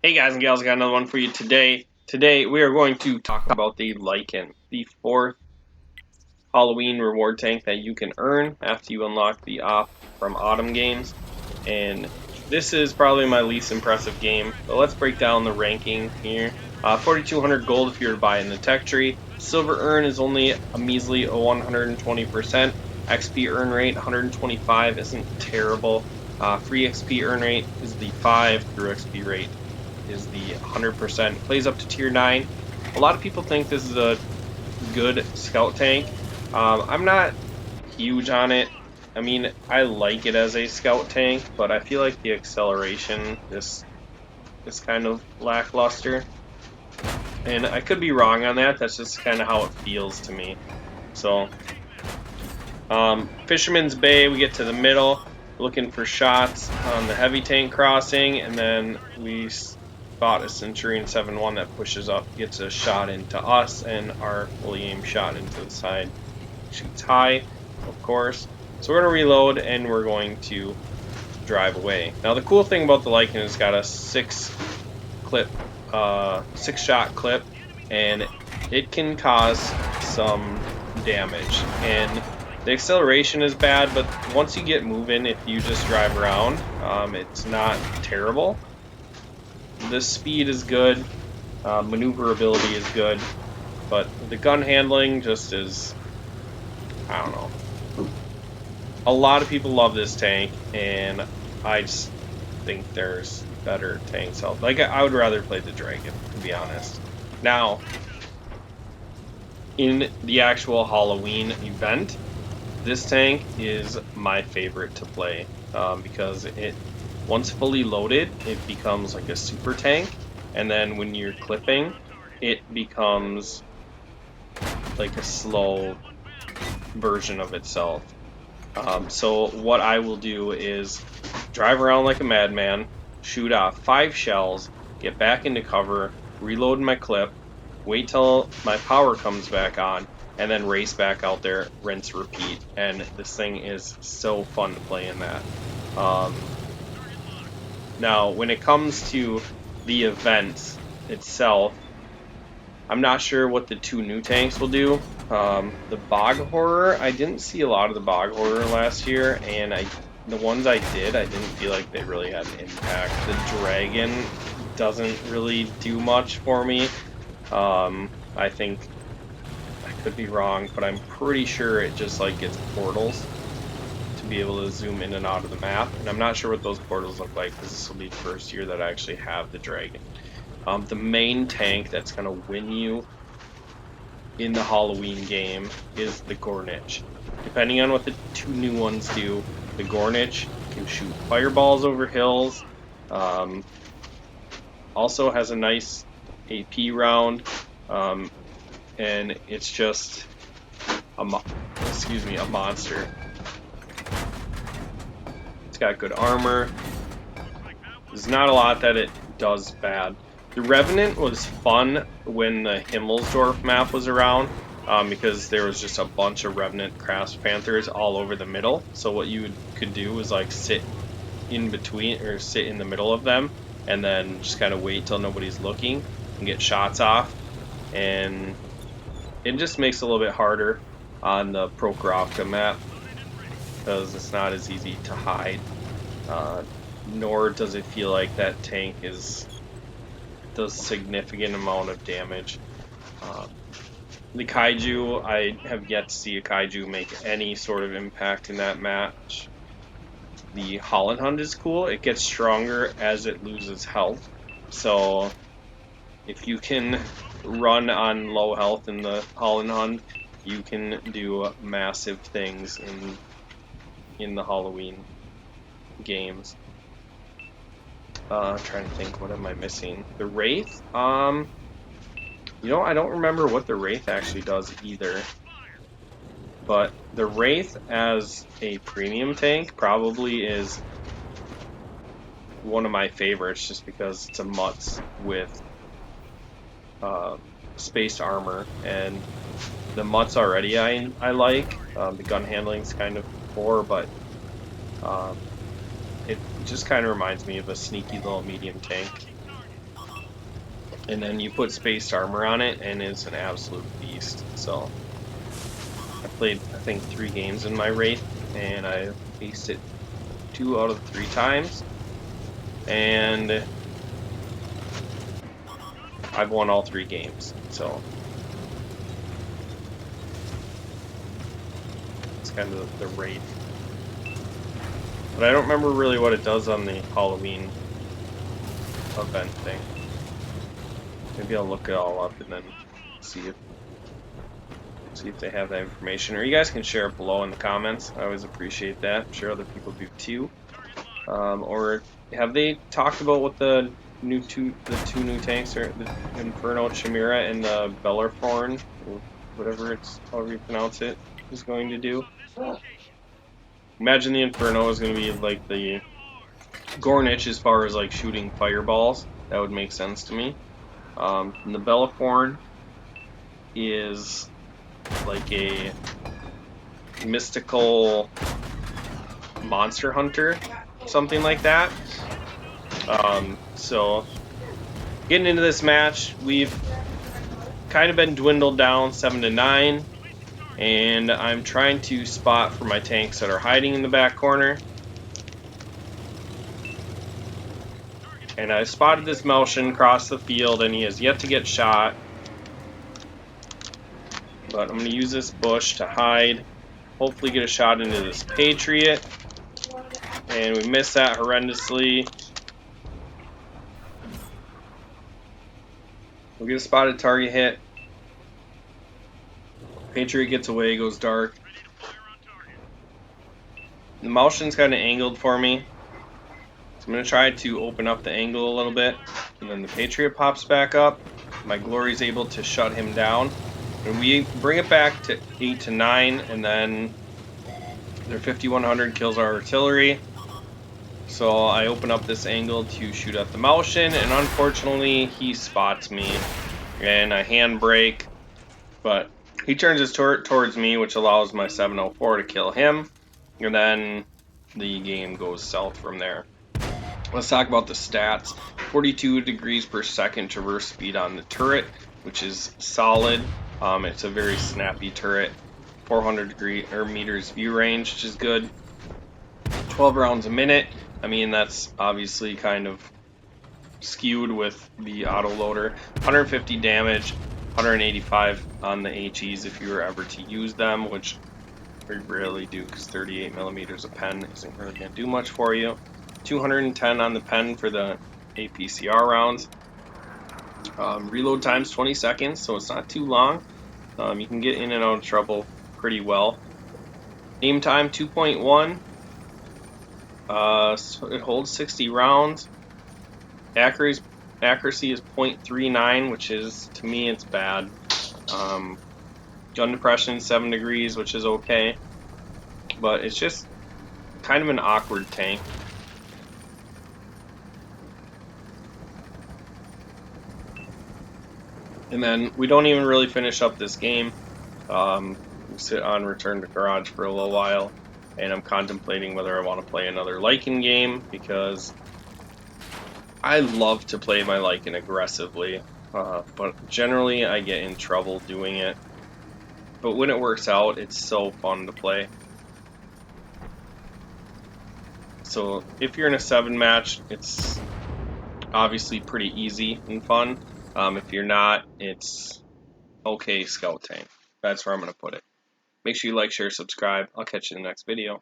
Hey guys and gals, I got another one for you today. Today we are going to talk about the Lycan, the fourth Halloween reward tank that you can earn after you unlock the op from Autumn Games. And this is probably my least impressive game, but let's break down the ranking here. 4,200 gold if you're buying the tech tree. Silver earn is only a measly 120%. XP earn rate 125 isn't terrible. Free XP earn rate is the 5. Through XP rate is the 100%. Plays up to tier 9. A lot of people think this is a good scout tank. I'm not huge on it. I mean, I like it as a scout tank, but I feel like the acceleration is kind of lackluster. And I could be wrong on that. That's just kind of how it feels to me. So, Fisherman's Bay, we get to the middle, looking for shots on the heavy tank crossing, and then we spot a Centurion 7-1 that pushes up, gets a shot into us, and our fully aimed shot into the side shoots high, of course. So we're going to reload, and we're going to drive away. Now the cool thing about the Lycan is it's got a 6-shot clip, and it can cause some damage. And the acceleration is bad, but once you get moving, if you just drive around, it's not terrible. The speed is good, maneuverability is good, but the gun handling just is, I don't know. A lot of people love this tank, and I just think there's better tanks out. Like, I would rather play the Dragon, to be honest. Now, in the actual Halloween event, this tank is my favorite to play because once fully loaded, it becomes like a super tank, and then when you're clipping, it becomes like a slow version of itself. So what I will do is drive around like a madman, shoot off 5 shells, get back into cover, reload my clip, wait till my power comes back on, and then race back out there, rinse, repeat. And this thing is so fun to play in that. Now, when it comes to the event itself, I'm not sure what the 2 new tanks will do. The Bog Horror, I didn't see a lot of the Bog Horror last year, and the ones I didn't feel like they really had an impact. The Dragon doesn't really do much for me. I think I could be wrong, but I'm pretty sure it just like gets portals to be able to zoom in and out of the map, and I'm not sure what those portals look like because this will be the first year that I actually have the Dragon. The main tank that's going to win you in the Halloween game is the Gornich. Depending on what the 2 new ones do, the Gornich can shoot fireballs over hills. Also has a nice AP round, and it's just a monster. It's got good armor. There's not a lot that it does bad. The Revenant was fun when the Himmelsdorf map was around, because there was just a bunch of Revenant Crafts Panthers all over the middle. So what you could do was like sit in between, or sit in the middle of them, and then just kind of wait till nobody's looking and get shots off. And it just makes it a little bit harder on the Prokhorovka map because it's not as easy to hide. Nor does it feel like that tank does significant amount of damage. The Kaiju, I have yet to see a Kaiju make any sort of impact in that match. The Holland Hunt is cool. It gets stronger as it loses health. So if you can run on low health in the Holland Hunt, you can do massive things in the Halloween games. Trying to think, what am I missing? The Wraith? You know, I don't remember what the Wraith actually does either. But the Wraith as a premium tank probably is one of my favorites just because it's a Mutz with spaced armor, and the Mutz already I like. The gun handling's kind of poor, but it just kind of reminds me of a sneaky little medium tank. and then you put spaced armor on it, and it's an absolute beast. So I played, I think, 3 games in my Wraith, and I aced it 2 out of 3 times, and I've won all 3 games. So it's kind of the Wraith. But I don't remember really what it does on the Halloween event thing. Maybe I'll look it all up and then see if they have that information. Or you guys can share it below in the comments. I always appreciate that. I'm sure other people do too. Or have they talked about what the two new tanks are, the Inferno Chimera and the Bellerophon, or whatever it's, however you pronounce it, is going to do? Imagine the Inferno is going to be like the Gornich as far as like shooting fireballs. That would make sense to me. And the Bellerophon is like a mystical monster hunter, something like that. So getting into this match, we've kind of been dwindled down 7-9, and I'm trying to spot for my tanks that are hiding in the back corner. And I spotted this Melchian across the field, and he has yet to get shot. But I'm going to use this bush to hide, hopefully get a shot into this Patriot. And we missed that horrendously. We'll get a spotted target hit. Patriot gets away, goes dark. The Melchian's kind of angled for me. So I'm going to try to open up the angle a little bit. And then the Patriot pops back up. My Glory's able to shut him down. And we bring it back to 8-9, and then their 5100 kills our artillery. So I open up this angle to shoot at the Melchian, and unfortunately he spots me. And I handbrake, but he turns his turret towards me, which allows my 704 to kill him. And then the game goes south from there. Let's talk about the stats. 42 degrees per second traverse speed on the turret, which is solid. It's a very snappy turret. 400 meters view range, which is good. 12 rounds a minute. I mean, that's obviously kind of skewed with the autoloader. 150 damage, 185 on the HEs if you were ever to use them, which we rarely do because 38 millimeters a pen isn't really going to do much for you. 210 on the pen for the APCR rounds. Reload time's 20 seconds, so it's not too long. You can get in and out of trouble pretty well. Aim time 2.1. So it holds 60 rounds. Accuracy is 0.39, which is, to me, it's bad. Gun depression 7 degrees, which is okay. But it's just kind of an awkward tank. And then we don't even really finish up this game. We sit on return to garage for a little while, and I'm contemplating whether I want to play another Lycan game, because I love to play my Lycan aggressively, but generally I get in trouble doing it. But when it works out, it's so fun to play. So if you're in a 7 match, it's obviously pretty easy and fun. If you're not, it's okay scout tank. That's where I'm going to put it. Make sure you like, share, subscribe. I'll catch you in the next video.